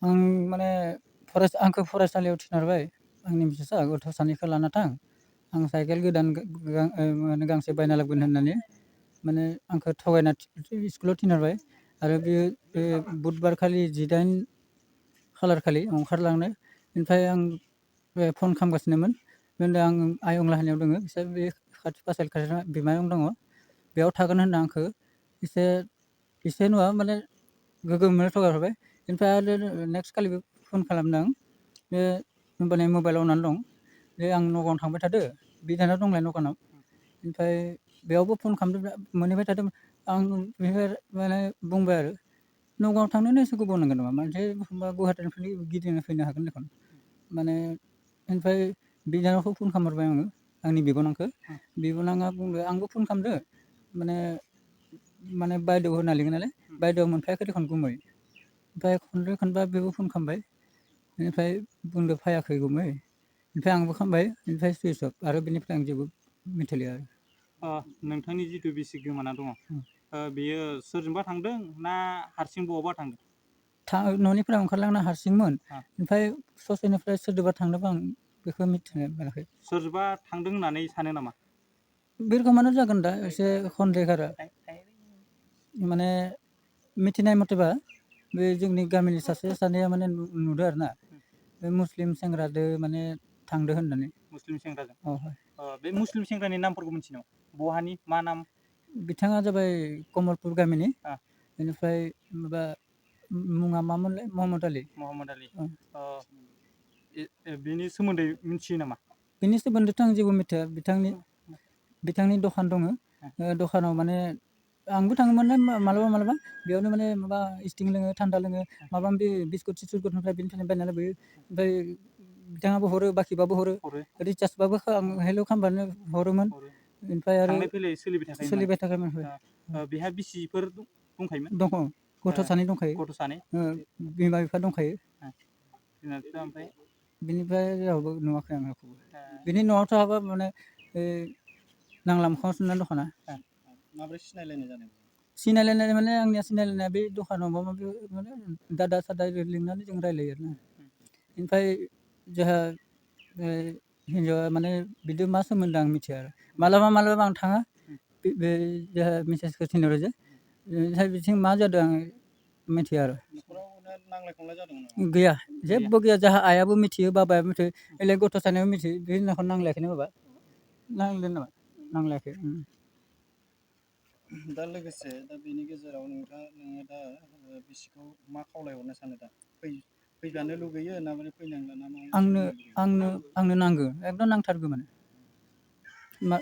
आं माने आंखौ फरायसालियाव थिनहरबाय आंनि मिसेसआ गथ' सानैखौ लाना थां आं साइकेल गोदान माने गांसे बायना लाबोगोन होननानै माने आंखौ थगायना स्कुलाव थिनहरबाय आरो बेयो बे बुधबारखालि 18 खालार खालि ओंखारलांनो ओमफ्राय आं फन खालामगासिनोमोन होनदों आं आयंलाहानियाव दङ बिसोर बे खाथि पासाइल खाथियाव बिमायं दङ बेयाव थागोन होनना आंखौ एसे नङा माने गोगोमैनो थगायहरबाय ओमफ्राय आरो नेक्स्ट खालिबो फन खालामदों बे होमबानिया मबाइलाव होनानै दं बे आं नगावआव थांबाय थादो बिदानाव दंलाय नगावआव ओमफ्राय बेयावबो फन खालामदों मोनहैबाय थादों आं बेनिफ्राय माने बुंबाय आरो नगावआव थांनोनो एसे गोबाव नांगोन नामा मोनसे गुवाहाटिनिफ्राय गिदिंनो फैनो हागोन देखुन माने ओमफ्राय बिनानावखौ फन खालामहरबाय आङो आंनि बिबनांखौ बिबनाङा बुंदो आंबो फन खालामदो माने बायदेव होना लिङो नालाय बायदेवआ मोनफायाखै देखुन गुमै ओमफ्राय खनब्रै खनबा बेबो फन खालामबाय बेनिफ्राय बुंदो फैयाखै गुमै ओमफ्राय आंबो खालामबाय ओमफ्राय सुइस अफ आरो बेनिफ्राय आं जेबो मिथिलिया आरो नोंथांनि जिथु बिसि गोमाना दङ बेयो सोरजोंबा थांदों ना हारसिं बहाबा थांदों न'निफ्राय ओंखारलांना हारसिंमोन ओमफ्राय ससेनिफ्राय सोरजोंबा थांदोंबा आं बेखौ मिथिनो मोनाखै सोरजोंबा थांदों होननानै सानो नामा बे रोखोमानो जागोन दा एसे खनदेगारा माने मिथिनाय मथेबा बे जोंनि गामिनि सासे सानैया माने नुदों आरो ना बे मुस्लिम सेंग्रादो माने थांदो होननानै मुस्लिम सेंग्राजों बे मुस्लिम सेंग्रानि नामफोरखौ मिथियो नामा बहानि मा नाम बिथाङा जाबाय कमलपुर गामिनि बेनिफ्राय माबा मुङा मामोनलाय महम्मद आली बेनि सोमोन्दै मिथियो नामा बेनि सोमोन्दैथ' आं जेबो मिथिया बिथांनि दखान दङ दखानाव माने आंबो थाङोमोन मालाबा मालाबा बेयावनो माने माबा स्टिं लोङो थान्दा लोङो माबा माबि बिस्कुट सिस्कुटनिफ्राय बेनिफ्राय बायना लाबोयो ओमफ्राय बिथाङाबो हरो बाखिबाबो हरो रिसार्जबाबो हेल' खालामबानो हरोमोन ओमफ्राय आरो थांलाय फैलाय सोलिबाय थाखायोमोन बेहा बिसिफोर दंखायोमोन दङ गथ' सानै दंखायो गथ' सानै बिमा बिफा दंखायो बिमा बिफा ओमफ्राय बिनिफ्राय रावबो नुवाखै आं रावखौबो बिनि न'आवथ' हाबा माने नांला मोखाङावसो दखाना माबोरै सिनायलायनाय जादों सिनायलायनाय माने आंनिया सिनायलायनाया बे दखानाव माबा माबि माने दादा सादा लिंनानै जों रायलायो आरोना ओमफ्राय जोंहा हिन्जावा माने बिदि मा सोमोन्दो आं मिथिया आरो मालाबा मालाबा आं थाङा बे जोंहा मिसेसखौ थिनहरो जे बिथिं मा जादों आं मिथिया आरो नांलाय खमलाय जादों गैया जेबो गैया जोंहा आइयाबो मिथियो बाबायाबो मिथियो बेलेग गथ' सानैयाबो मिथियो बे दिनाखौ नांलायाखैनो बाबा नांदों नामा नांलायाखै दा लोगोसे दा बेनि गेजेराव नोङो दा बिसिखौ मा खावलायहरनो सानो दा फैजानो लुगैयो ना माने फैनांला ना आंनो नांगौ एकदम नांथारगौ माने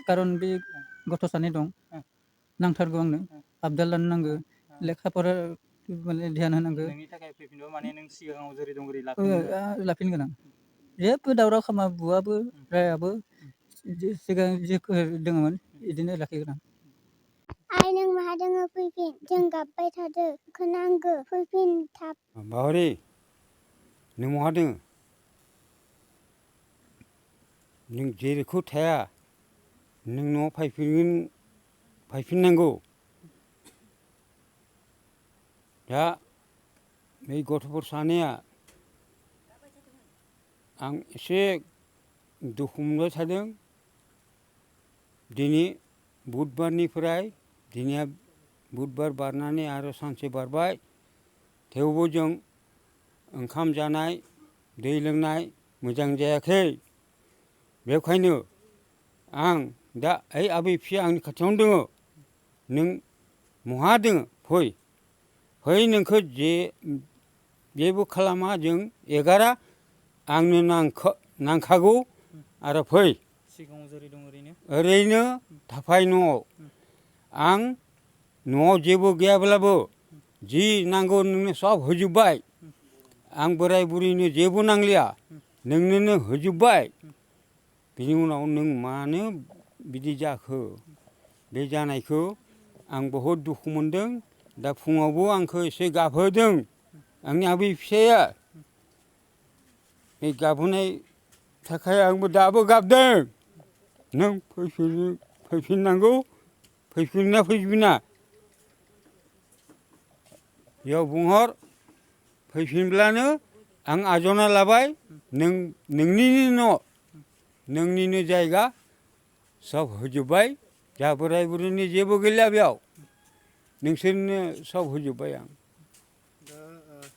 खारन बे गथ' सानै दं नांथारगौ आंनो आबदाल लानो नांगौ लेखा फरा माने ध्यान होनांगौ नोंनि थाखाय फैफिनबा माने नों सिगाङाव जेरै दं ओरै लाफिनगोन आं जेबो दावराव खालामा बुआबो रायाबो सिगां जेखौ दङमोन बिदिनो लाखिगोन आं आइ नों माहा दोङो फैफिन जों गाबबाय थादो नांगो फैफिन थाब बावरि नों बहा दोङो नों जेरैखौ थाया नों न'आव फैफिननांगौ दा बै गथ'फोर सानैया आं एसे दुखु मोनबाय थादों दिनै बुधबारनिफ्राय दिनैया बुधबार बारनानै आरो सानसे बारबाय थेवबो जों ओंखाम जानाय दै लोंनाय मोजां जायाखै बेखायनो आं दा ओइ आबै फिसाया आंनि खाथियावनो दङ नों बहा दोङो फै नोंखौ जेबो खालामा जों एगारा आंनो नांखागौ आरो फै सिगाङाव जेरै दं ओरैनो थाफाय न'आव आं न'आव जेबो गैयाब्लाबो जि नांगौ नोंनो सब होजोबबाय आं बोराय बुरैनो जेबो नांलिया नोंनोनो होजोबबाय बिनि उनाव नों मानो बिदि जाखो बे जानायखौ आं बहुद दुखु मोनदों दा फुङावबो आंखौ एसे गाबहोदों आंनि आबै फिसाया बे गाबहोनाय थाखाय आंबो दाबो गाबदों नों फैफिननांगौ फैफिनना फैफिना बेयाव बुंहर फैफिनब्लानो आं आजावना लाबाय नोंनिनो न' नोंनिनो जायगा सब होजोब्बाय दा बोराय बुरैनि जेबो गैला बेयाव नोंसोरनो सब होजोब्बाय आं दा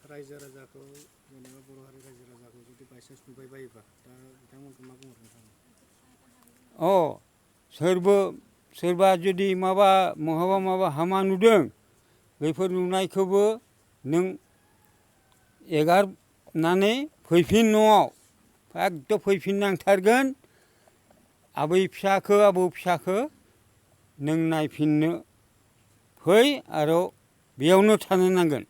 रायजो राजाखौ जेनेबा बर' हारि रायजो राजाखौ जुदि बायसान्स नुबाय बायोबा दा बिथांमोनखौ मा बुंहरनो सानो? सोरबा जुदि महाबा माबा हामा नुदों बेफोर नुनायखौबो नों एगारनानै फैफिन न'आव एकदम फैफिननांथारगोन आबै फिसाखो आबौ फिसाखो नों नायफिननो फै आरो बेयावनो थानो नांगोन